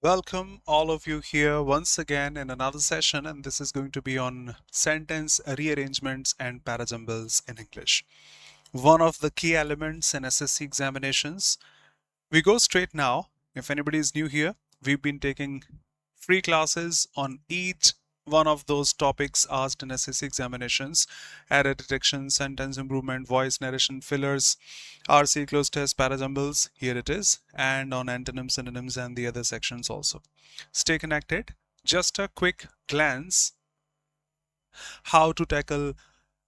Welcome all of you here once again in another session, and this is going to be on sentence rearrangements and parajumbles in English. One of the key elements in SSC examinations. We go straight now. If anybody is new here, we've been taking free classes on each one of those topics asked in SSC examinations: error detection, sentence improvement, voice narration, fillers, RC close test, parajumbles, here it is, and on antonyms, synonyms, and the other sections also. Stay connected. Just a quick glance how to tackle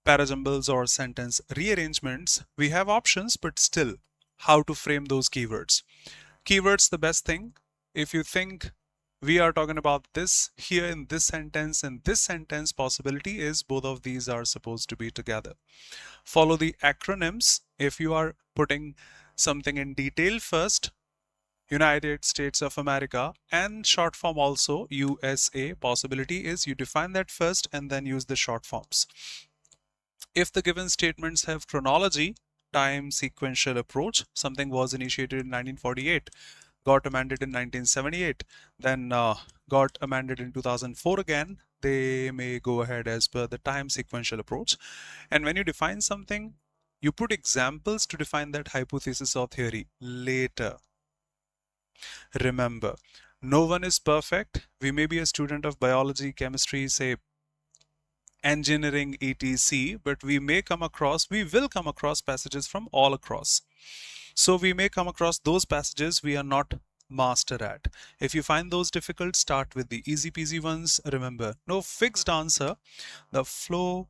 parajumbles or sentence rearrangements. We have options, but still, how to frame those keywords. Keywords, the best thing. If you think we are talking about this here in this sentence, possibility is both of these are supposed to be together. Follow the acronyms. If you are putting something in detail first, United States of America, and short form also USA, possibility is you define that first and then use the short forms. If the given statements have chronology, time sequential approach, something was initiated in 1948, got amended in 1978, then got amended in 2004 again, they may go ahead as per the time sequential approach. And when you define something, you put examples to define that hypothesis or theory later. Remember, no one is perfect. We may be a student of biology, chemistry, say engineering, etc., but we will come across passages from all across. So we may come across those passages we are not master at. If you find those difficult, start with the easy peasy ones. Remember, no fixed answer. The flow,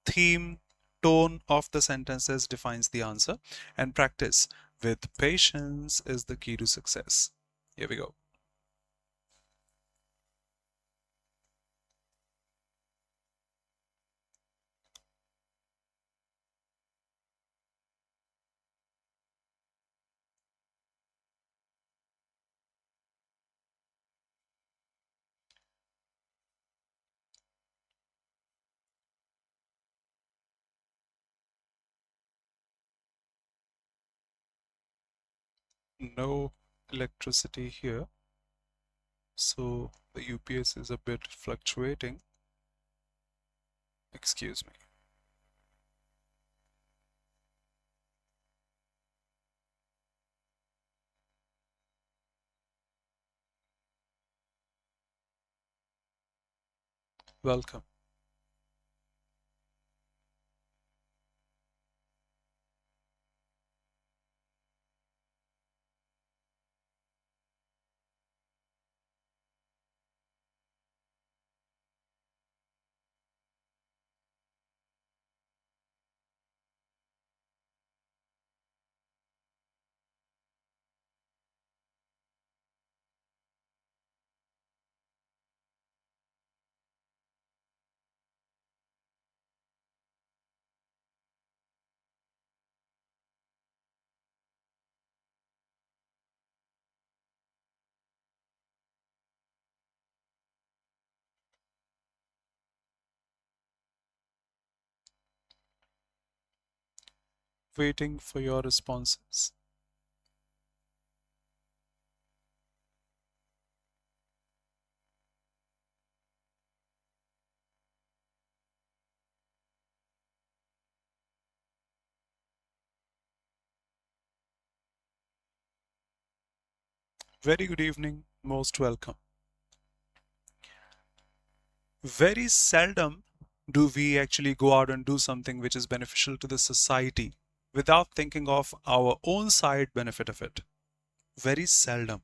theme, tone of the sentences defines the answer, and practice with patience is the key to success. Here we go. No electricity here, so the UPS is a bit fluctuating. Excuse me. Welcome. Waiting for your responses. Very good evening, most welcome. Very seldom do we actually go out and do something which is beneficial to the society without thinking of our own side benefit of it. Very seldom.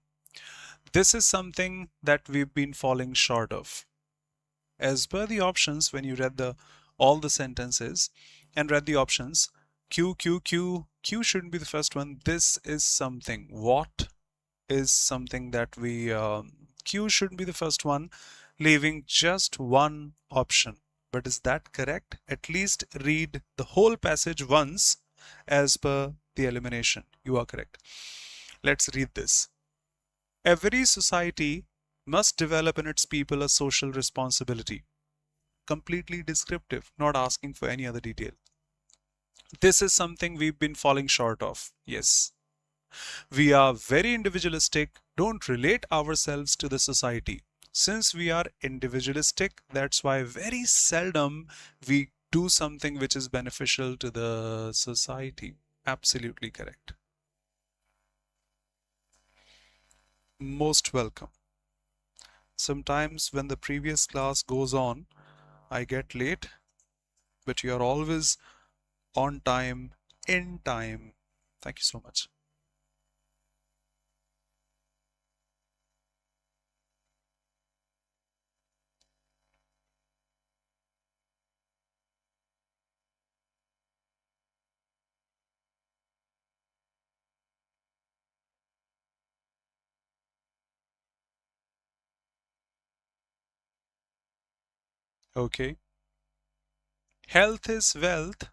This is something that we've been falling short of. As per the options, when you read all the sentences and read the options, Q shouldn't be the first one. This is something. What is something that we Q shouldn't be the first one, leaving just one option. But is that correct? At least read the whole passage once as per the elimination. You are correct. Let's read this. Every society must develop in its people a social responsibility. Completely descriptive, not asking for any other detail. This is something we've been falling short of. Yes. We are very individualistic, don't relate ourselves to the society. Since we are individualistic, that's why very seldom we do something which is beneficial to the society. Absolutely correct. Most welcome. Sometimes when the previous class goes on, I get late, but you are always on time, in time. Thank you so much. Okay. Health is wealth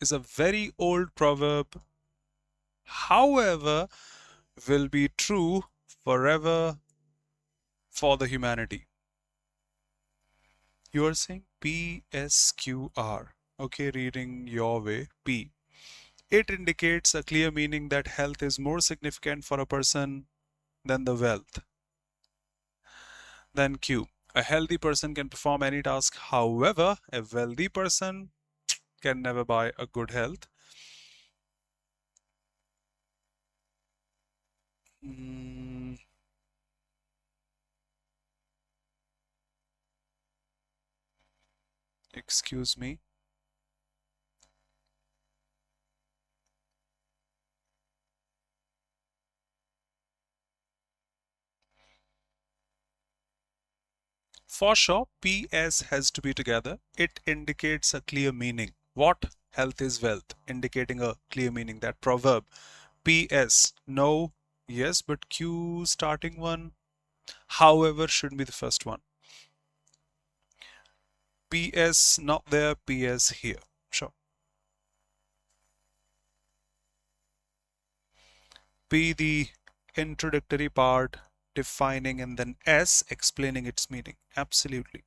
is a very old proverb, however, will be true forever for the humanity. You are saying PSQR. Okay, reading your way. P. It indicates a clear meaning that health is more significant for a person than the wealth. Then Q. A healthy person can perform any task. However, a wealthy person can never buy a good health. Mm, excuse me. For sure, PS has to be together. It indicates a clear meaning. What? Health is wealth, indicating a clear meaning. That proverb. PS, no, yes, but Q starting one, however, should be the first one. PS not there, PS here. Sure. P the introductory part, defining, and then S explaining its meaning. Absolutely.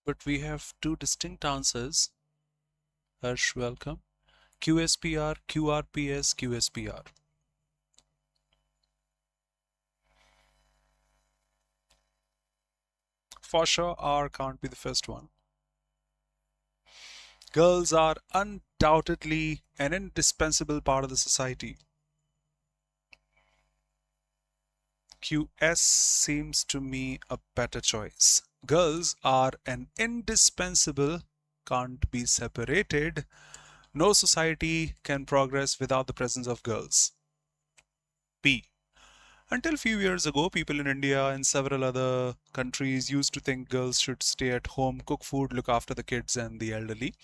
But we have two distinct answers. Harsh, welcome. QSPR, QRPS, QSPR. For sure, R can't be the first one. Girls are undoubtedly an indispensable part of the society. QS seems to me a better choice. Girls are an indispensable, can't be separated. No society can progress without the presence of girls. P. Until few years ago, people in India and several other countries used to think girls should stay at home, cook food, look after the kids and the elderly.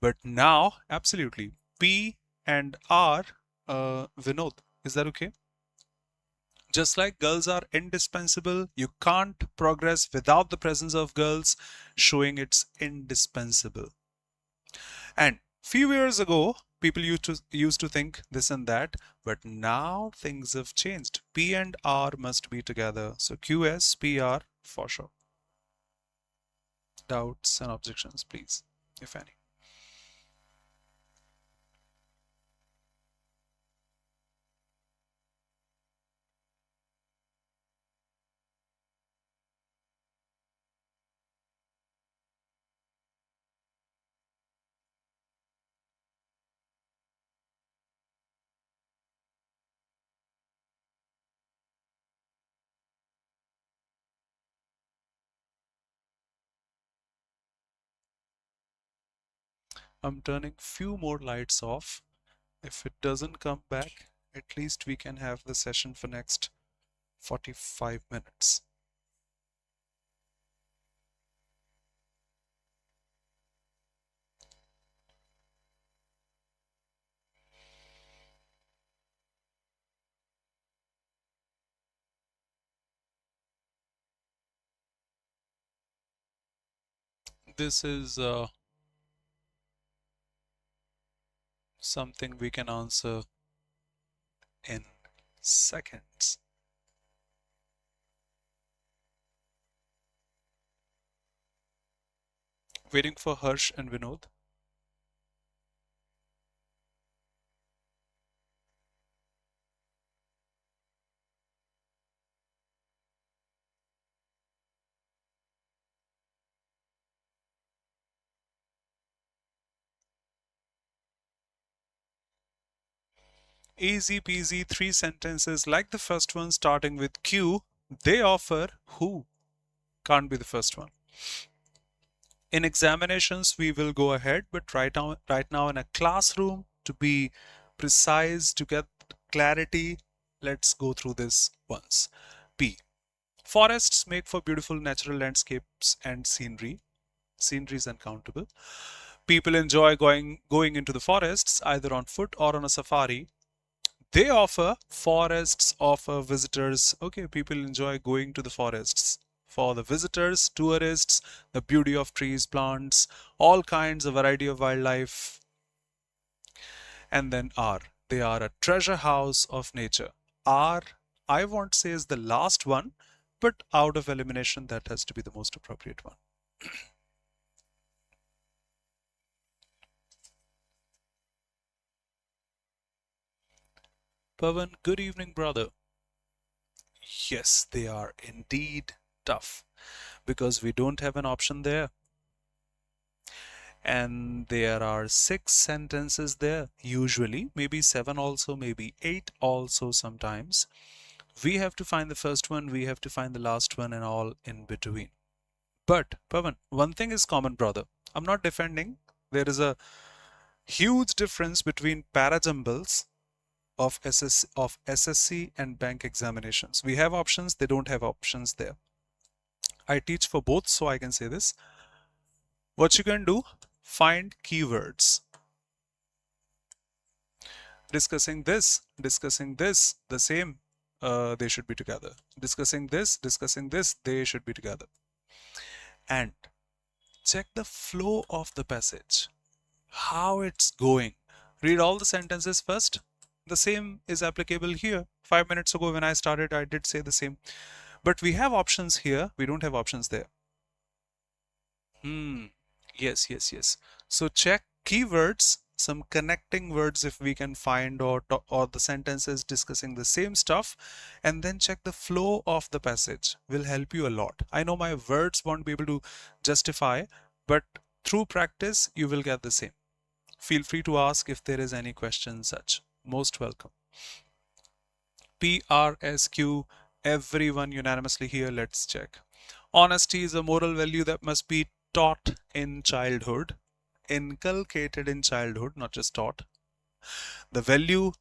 But now, absolutely. P and R, Vinod, is that okay? Just like girls are indispensable, you can't progress without the presence of girls, showing it's indispensable. And few years ago, people used to think this and that, but now things have changed. P and R must be together. So QS, PR for sure. Doubts and objections, please, if any. I'm turning few more lights off. If it doesn't come back, at least we can have the session for next 45 minutes. This is something we can answer in seconds. Waiting for Harsh and Vinod. Easy peasy, 3 sentences like the first one starting with Q. They offer who? Can't be the first one. In examinations, we will go ahead, but right now in a classroom, to be precise, to get clarity, let's go through this once. P. Forests make for beautiful natural landscapes and scenery. Scenery is uncountable. People enjoy going into the forests either on foot or on a safari. They offer, forests offer visitors. Okay, people enjoy going to the forests. For the visitors, tourists, the beauty of trees, plants, all kinds of variety of wildlife. And then R. They are a treasure house of nature. R, I won't say is the last one, but out of elimination, that has to be the most appropriate one. Pavan, good evening, brother. Yes, they are indeed tough because we don't have an option there. And there are 6 sentences there, usually, maybe 7 also, maybe 8 also sometimes. We have to find the first one, we have to find the last one, and all in between. But, Pavan, one thing is common, brother. I'm not defending. There is a huge difference between parajumbles of SSC and bank examinations. We have options, they don't have options there. I teach for both, so I can say this. What you can do, find keywords. Discussing this, the same, they should be together. Discussing this, they should be together. And check the flow of the passage, how it's going. Read all the sentences first. The same is applicable here. 5 minutes ago when I started, I did say the same. But we have options here, we don't have options there. Yes. So check keywords, some connecting words if we can find, or the sentences discussing the same stuff, and then check the flow of the passage will help you a lot. I know my words won't be able to justify, but through practice you will get the same. Feel free to ask if there is any question such. Most welcome. PRSQ, everyone unanimously here. Let's check. Honesty is a moral value that must be taught in childhood, inculcated in childhood, not just taught. The value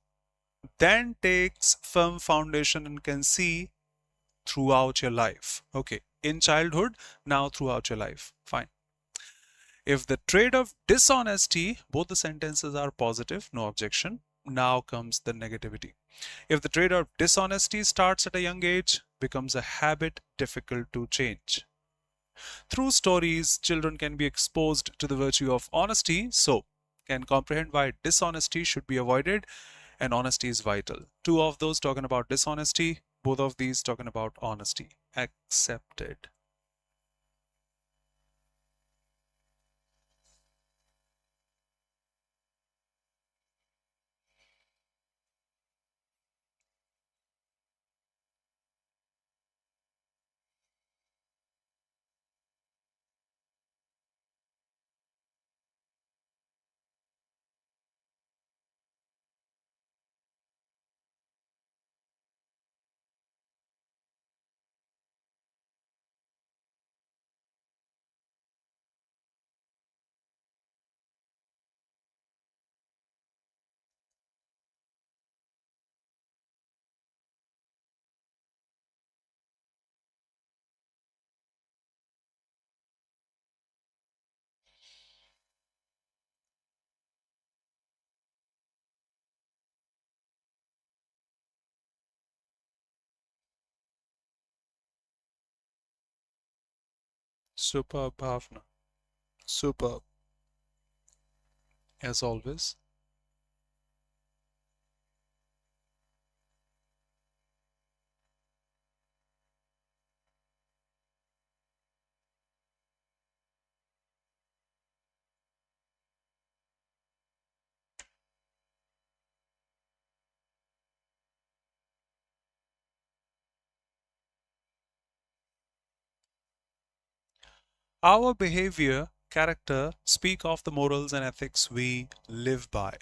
then takes firm foundation and can see throughout your life. Okay, in childhood, now throughout your life. Fine. If the trait of dishonesty, both the sentences are positive, no objection. Now comes the negativity. If the trait of dishonesty starts at a young age, becomes a habit difficult to change. Through stories, children can be exposed to the virtue of honesty, so can comprehend why dishonesty should be avoided, and honesty is vital. Two of those talking about dishonesty, both of these talking about honesty. Accepted. Superb, Bhavna. Superb, as always. Our behavior, character speak of the morals and ethics we live by.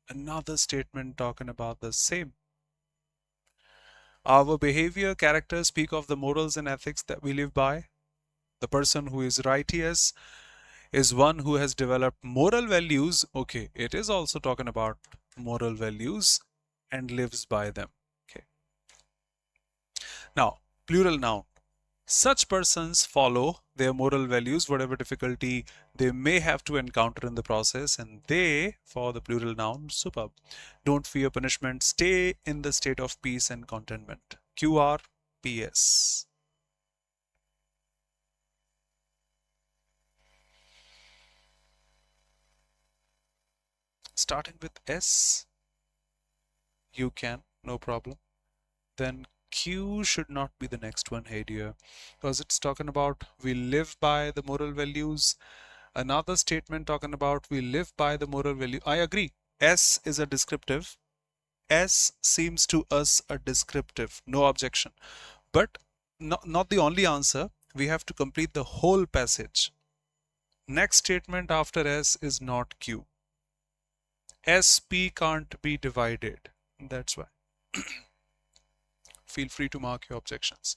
Another statement talking about the same. Our behavior, character speak of the morals and ethics that we live by. The person who is righteous is one who has developed moral values. Okay, it is also talking about moral values and lives by them. Okay. Now, plural noun. Such persons follow their moral values, whatever difficulty they may have to encounter in the process, and they, for the plural noun, superb. Don't fear punishment, stay in the state of peace and contentment. QRPS. Starting with S, you can, no problem. Then Q should not be the next one, hey dear, because it's talking about we live by the moral values. Another statement talking about we live by the moral value. I agree. S is a descriptive. S seems to us a descriptive. No objection. But not the only answer. We have to complete the whole passage. Next statement after S is not Q. SP can't be divided. That's why. Feel free to mark your objections.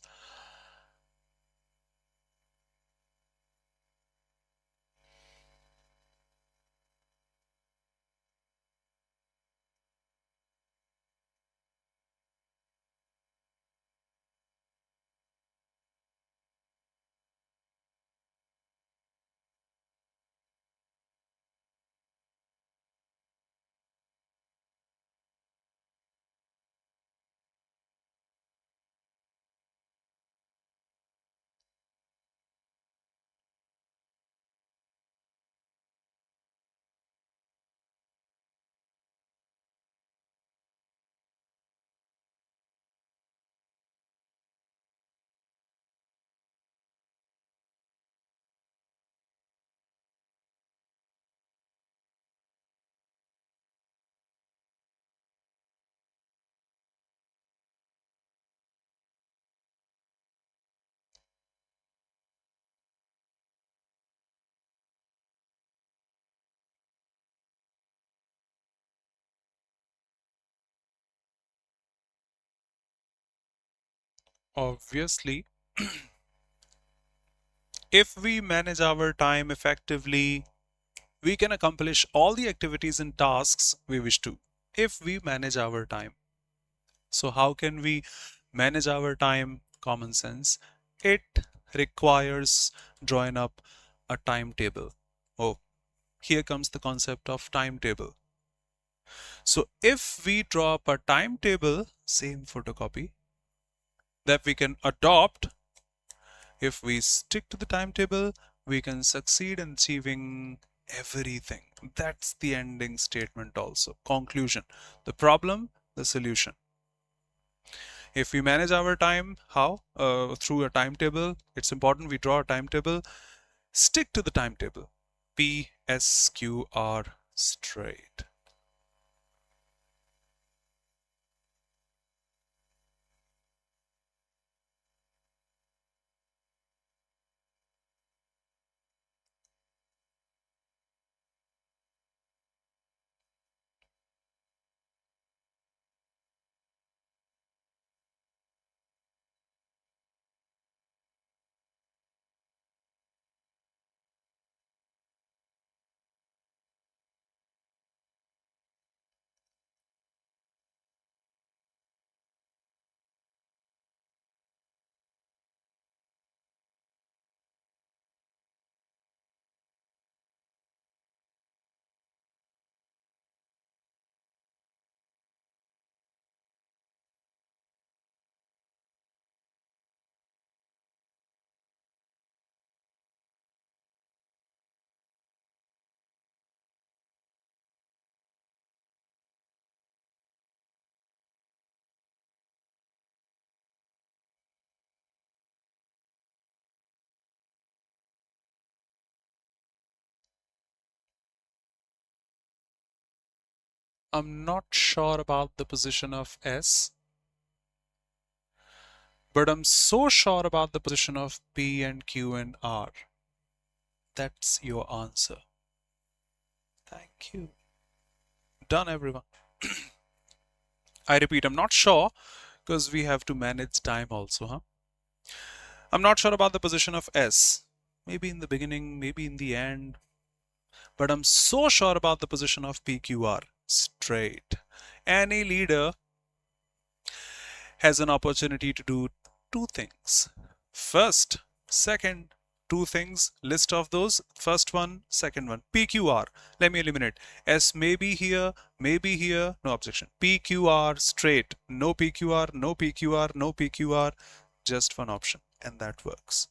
Obviously, if we manage our time effectively, we can accomplish all the activities and tasks we wish to if we manage our time. So, how can we manage our time? Common sense. It requires drawing up a timetable. Oh, here comes the concept of timetable. So, if we draw up a timetable, same photocopy, that we can adopt, if we stick to the timetable, we can succeed in achieving everything. That's the ending statement also. Conclusion. The problem, the solution. If we manage our time, how? Through a timetable. It's important we draw a timetable. Stick to the timetable. PSQR straight. I'm not sure about the position of S, but I'm so sure about the position of P and Q and R. That's your answer. Thank you. Done, everyone. I repeat, I'm not sure because we have to manage time also, huh? I'm not sure about the position of S. Maybe in the beginning, maybe in the end, but I'm so sure about the position of PQR. Straight. Any leader has an opportunity to do two things. First, second, two things. List of those. First one, second one. PQR. Let me eliminate. S may be here, maybe here. No objection. PQR straight. No PQR, no PQR, no PQR. Just one option. And that works.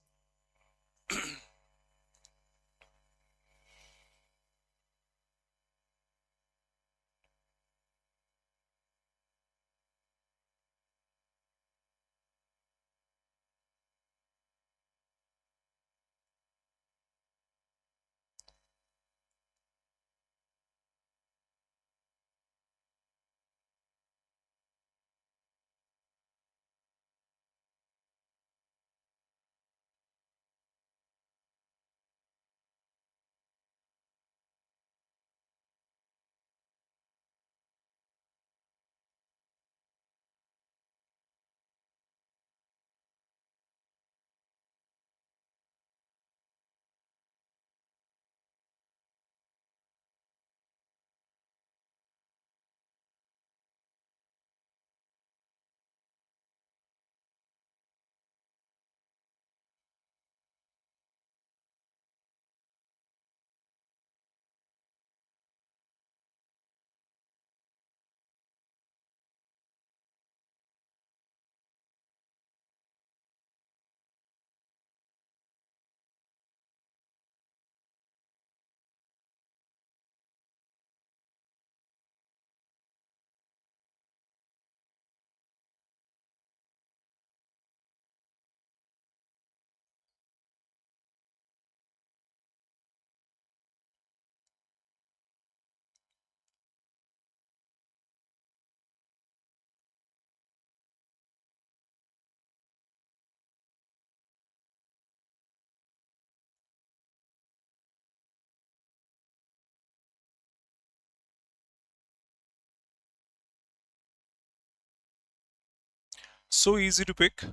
So easy to pick.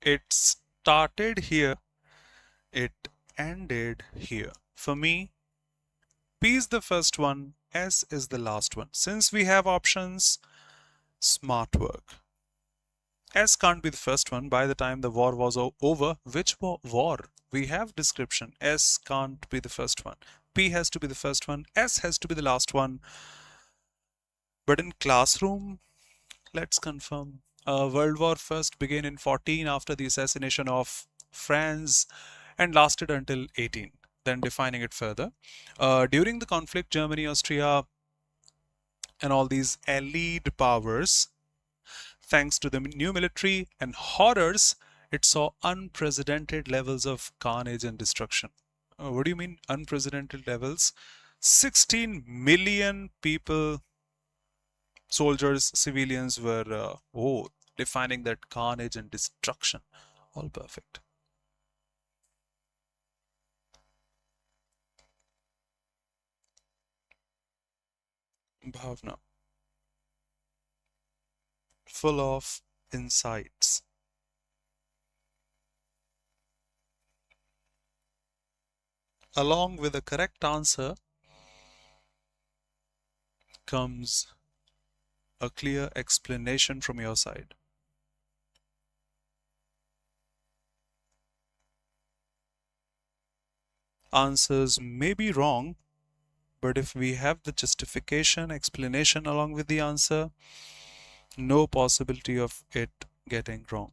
It started here, it ended here. For me, P is the first one, S is the last one. Since we have options, smart work. S can't be the first one. By the time the war was over, which war? We have description. S can't be the first one. P has to be the first one. S has to be the last one. But in classroom, let's confirm. World War First began in 14 after the assassination of Franz and lasted until 18. Then defining it further. During the conflict, Germany, Austria, and all these allied powers, thanks to the new military and horrors, it saw unprecedented levels of carnage and destruction. What do you mean unprecedented levels? 16 million people, soldiers, civilians were defining that carnage and destruction. All perfect. Bhavna, full of insights. Along with the correct answer comes a clear explanation from your side. Answers may be wrong, but if we have the justification, explanation along with the answer, no possibility of it getting wrong.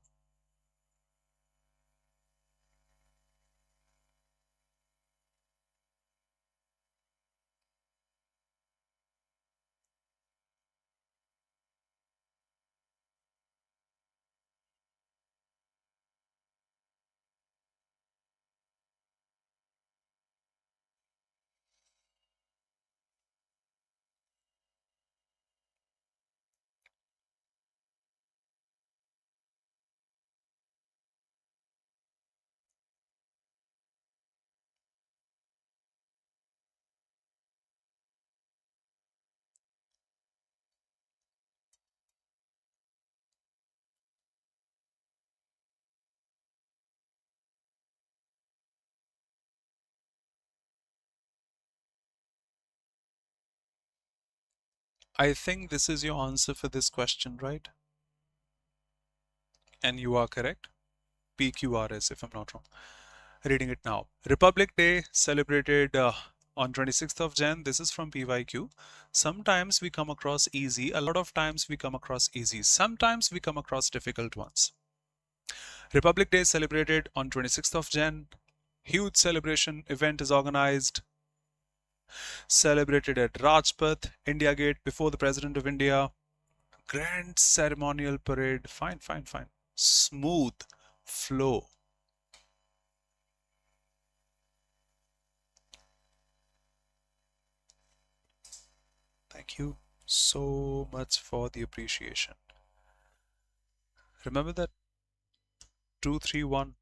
I think this is your answer for this question, right? And you are correct. PQRS, if I'm not wrong. Reading it now. Republic Day celebrated on 26th of Jan. This is from PYQ. Sometimes we come across easy. A lot of times we come across easy. Sometimes we come across difficult ones. Republic Day celebrated on 26th of Jan. Huge celebration event is organized. Celebrated at Rajpath, India Gate, before the President of India. Grand ceremonial parade. Fine, fine, fine. Smooth flow. Thank you so much for the appreciation. Remember that 231.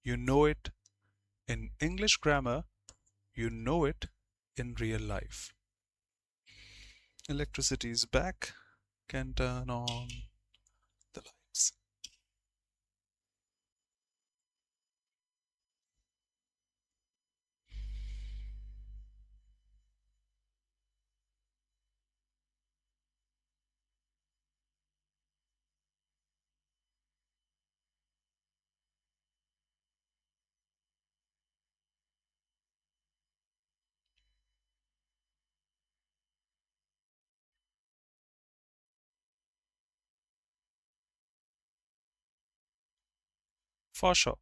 You know it in English grammar, you know it in real life. Electricity is back. Can turn on the lights. For sure.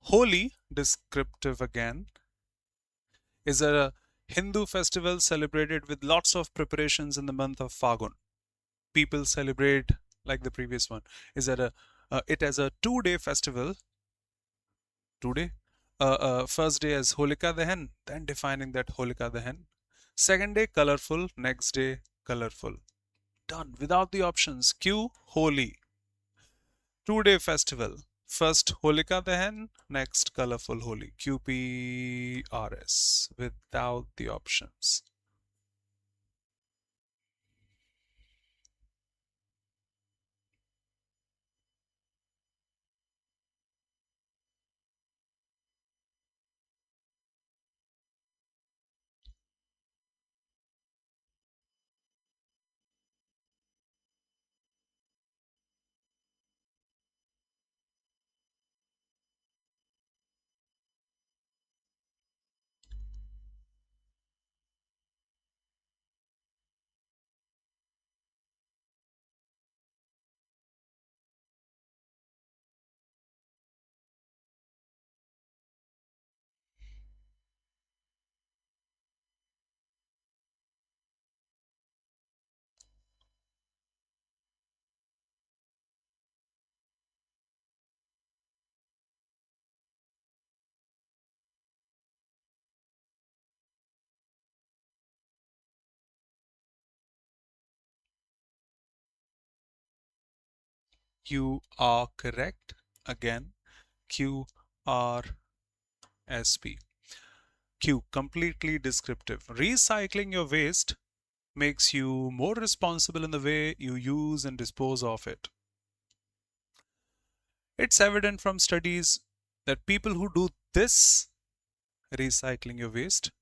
Holi, descriptive again, is a Hindu festival celebrated with lots of preparations in the month of Fagun. People celebrate like the previous one. Is that it as a 2 day festival. 2 day. First day as Holika Dahan, then defining that Holika Dahan. Second day colorful, next day colorful. Done without the options. Q Holi. 2 day festival. First Holika Dahan, next colorful Holi. QPRS without the options. You are correct. Again, QRSP. Q, completely descriptive. Recycling your waste makes you more responsible in the way you use and dispose of it. It's evident from studies that people who do this, recycling your waste,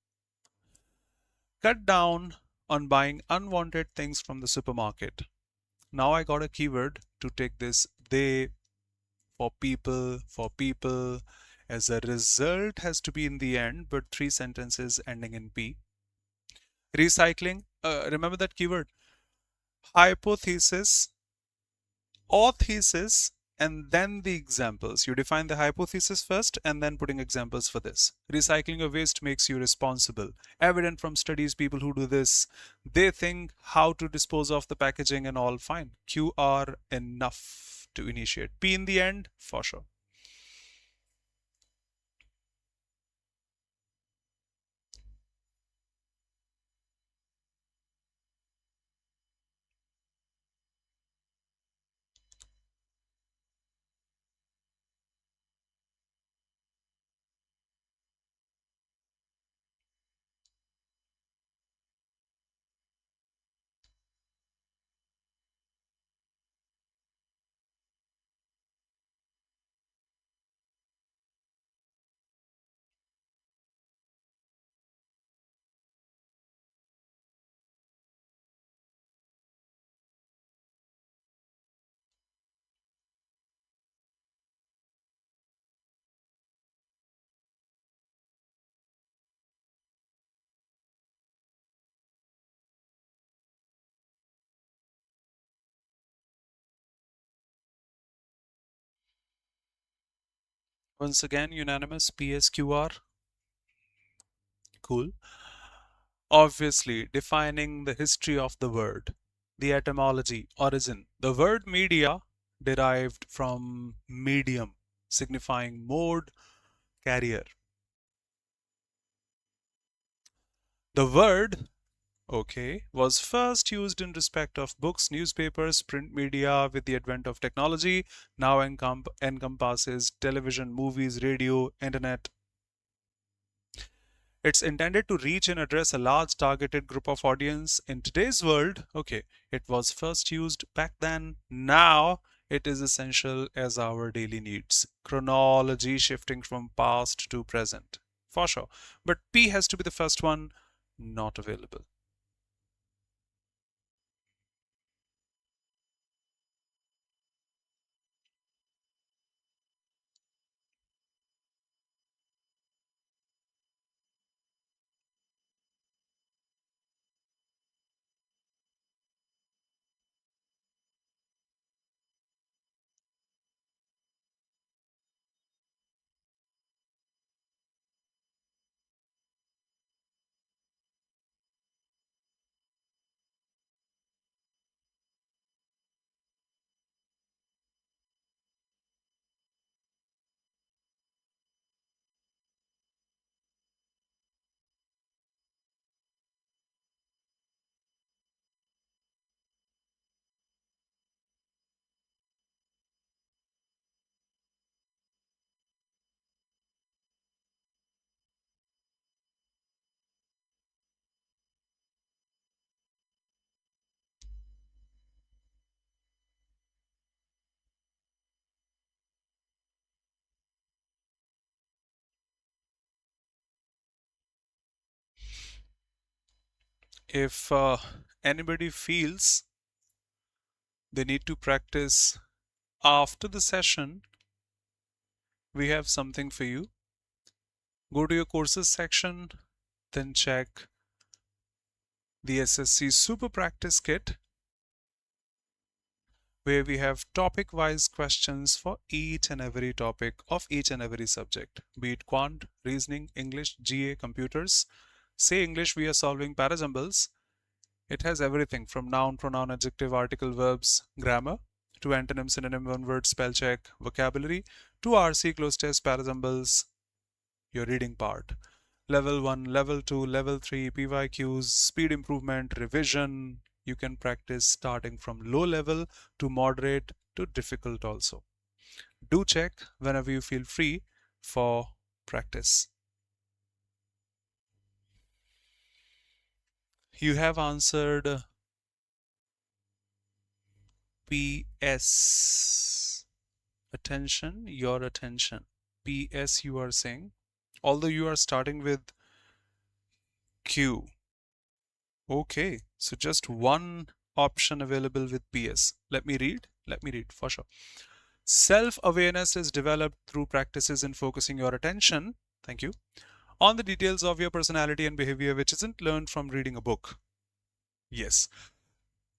cut down on buying unwanted things from the supermarket. Now I got a keyword to take this they for people. As a result has to be in the end, but 3 sentences ending in P. Recycling, remember that keyword. Hypothesis, or thesis, and then the examples. You define the hypothesis first and then putting examples for this. Recycling of waste makes you responsible. Evident from studies, people who do this, they think how to dispose of the packaging and all fine. QR enough to initiate. P in the end, for sure. Once again, unanimous PSQR. Cool. Obviously, defining the history of the word, the etymology, origin. The word media derived from medium, signifying mode, carrier. The word, okay, was first used in respect of books, newspapers, print media. With the advent of technology, now encompasses television, movies, radio, internet. It's intended to reach and address a large targeted group of audience. In today's world, okay, it was first used back then. Now it is essential as our daily needs. Chronology shifting from past to present. For sure. But P has to be the first one, not available. If anybody feels they need to practice after the session, we have something for you. Go to your courses section, then check the SSC Super Practice Kit, where we have topic-wise questions for each and every topic of each and every subject, be it quant, reasoning, English, GA, computers. Say English, we are solving parajumbles. It has everything from noun, pronoun, adjective, article, verbs, grammar, to antonym, synonym, one word, spell check, vocabulary, to RC, close test, parajumbles, your reading part. Level 1, Level 2, Level 3, PYQs, speed improvement, revision. You can practice starting from low level to moderate to difficult also. Do check whenever you feel free for practice. You have answered PS. Attention, your attention. PS you are saying, although you are starting with Q. Okay, so just one option available with PS. Let me read for sure. Self-awareness is developed through practices in focusing your attention, thank you, on the details of your personality and behavior, which isn't learned from reading a book. Yes.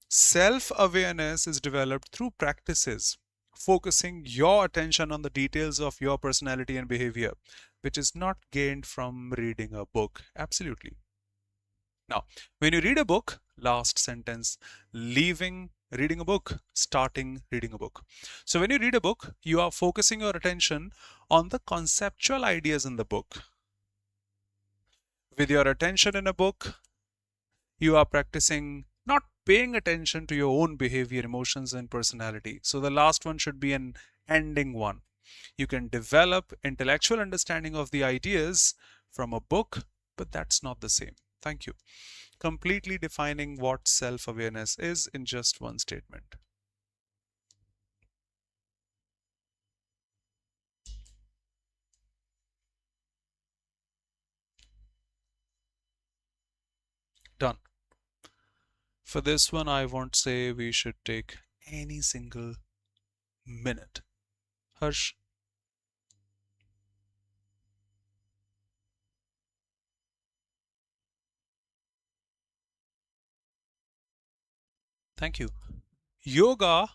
Self-awareness is developed through practices focusing your attention on the details of your personality and behavior, which is not gained from reading a book. Absolutely. Now, when you read a book, last sentence, leaving reading a book, starting reading a book. So when you read a book, you are focusing your attention on the conceptual ideas in the book. With your attention in a book, you are practicing not paying attention to your own behavior, emotions, and personality. So the last one should be an ending one. You can develop intellectual understanding of the ideas from a book, but that's not the same. Thank you. Completely defining what self-awareness is in just one statement. Done. For this one, I won't say we should take any single minute. Harsh. Thank you. Yoga,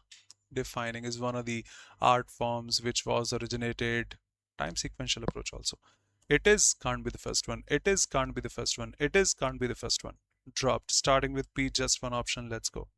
defining, is one of the art forms which was originated Time sequential approach also. It is can't be the first one. It is can't be the first one. It is can't be the first one. Dropped. Starting with P, just one option. Let's go.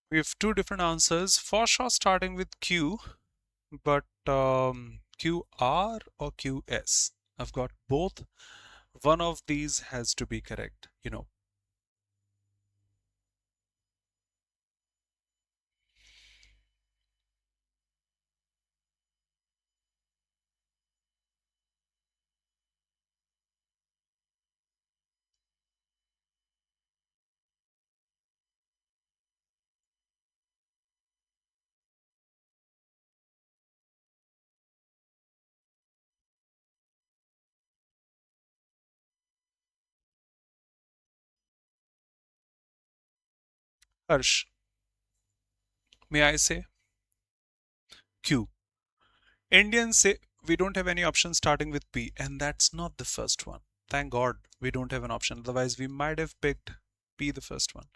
We have two different answers. For sure, starting with Q, but QR or QS. I've got both. One of these has to be correct. Harsh, may I say Q? Indians say we don't have any option starting with P, and that's not the first one. Thank God we don't have an option. Otherwise, we might have picked P, the first one.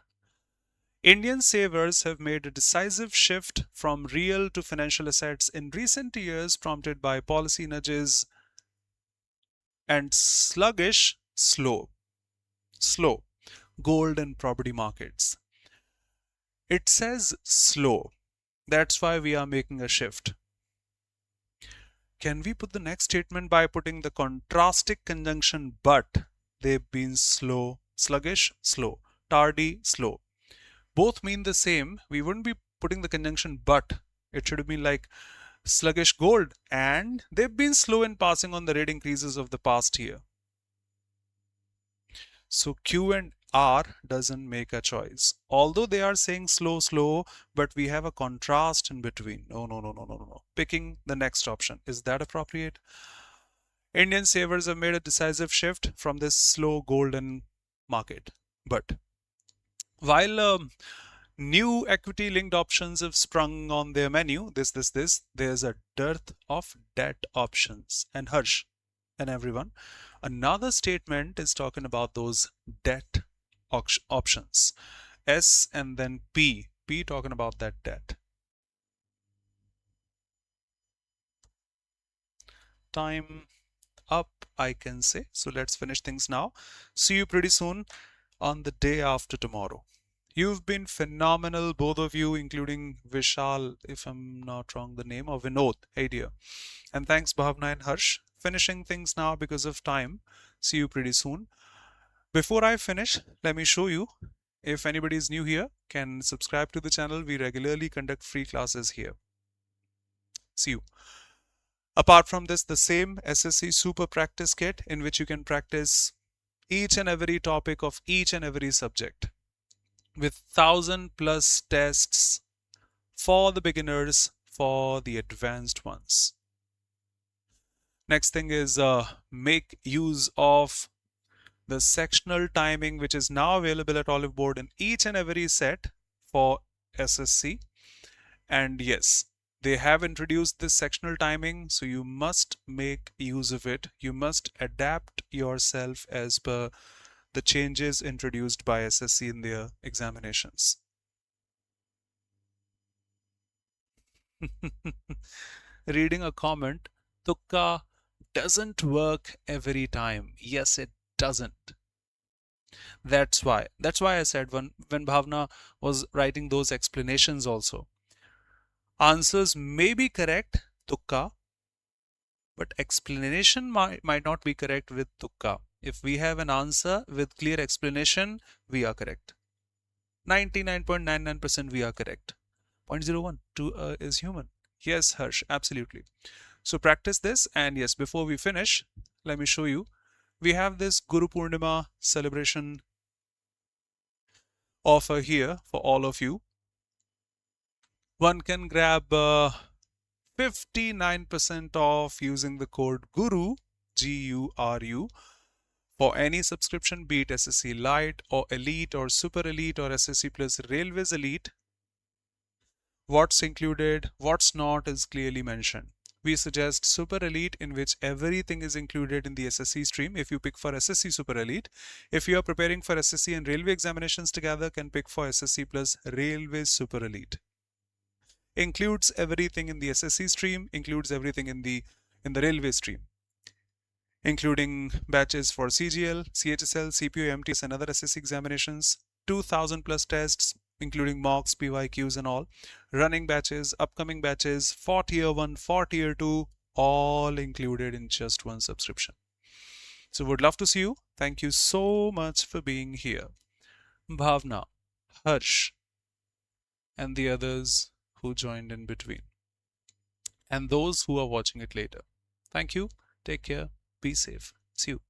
Indian savers have made a decisive shift from real to financial assets in recent years, prompted by policy nudges and slow gold and property markets. It says slow. That's why we are making a shift. Can we put the next statement by putting the contrasting conjunction but? They've been slow, sluggish, slow, tardy, slow. Both mean the same. We wouldn't be putting the conjunction but. It should have been like sluggish gold, and they've been slow in passing on the rate increases of the past year. So Q and R doesn't make a choice. Although they are saying slow, slow, but we have a contrast in between. No, no, no, no, no, no, no. Picking the next option. Is that appropriate? Indian savers have made a decisive shift from this slow golden market. But while new equity linked options have sprung on their menu, there's a dearth of debt options. And Harsh and everyone, another statement is talking about those debt options. S and then P. P talking about that debt. Time up, I can say. So let's finish things now. See you pretty soon on the day after tomorrow. You've been phenomenal, both of you, including Vishal, if I'm not wrong the name, or Vinod. Hey dear. And thanks Bhavna and Harsh. Finishing things now because of time. See you pretty soon. Before I finish, let me show you. If anybody is new here, can subscribe to the channel. We regularly conduct free classes here. See you. Apart from this, the same SSC Super Practice Kit in which you can practice each and every topic of each and every subject with 1,000+ tests for the beginners, for the advanced ones. Next thing is make use of the sectional timing, which is now available at Oliveboard in each and every set for SSC. And yes, they have introduced this sectional timing, so you must make use of it. You must adapt yourself as per the changes introduced by SSC in their examinations. Reading a comment, tukka doesn't work every time. Yes, it doesn't. That's why. That's why I said when Bhavna was writing those explanations also. Answers may be correct, tukka, but explanation might not be correct with tukka. If we have an answer with clear explanation, we are correct. 99.99% we are correct. 0.01 is human. Yes, Harsh, absolutely. So practice this, and yes, before we finish, let me show you. We have this Guru Purnima celebration offer here for all of you. One can grab 59% off using the code GURU, GURU, for any subscription, be it SSC Lite or Elite or Super Elite or SSC Plus Railways Elite. What's included, what's not is clearly mentioned. We suggest Super Elite, in which everything is included in the SSC stream. If you pick for SSC Super Elite, if you are preparing for SSC and Railway examinations together, can pick for SSC Plus Railways Super Elite. Includes everything in the SSC stream, includes everything in the Railway stream, including batches for CGL, CHSL, CPO, MTS and other SSC examinations, 2000 plus tests, including mocks, PYQs and all, running batches, upcoming batches, for tier 1, for tier 2, all included in just one subscription. So would love to see you. Thank you so much for being here. Bhavna, Harsh, and the others who joined in between, and those who are watching it later. Thank you. Take care. Be safe. See you.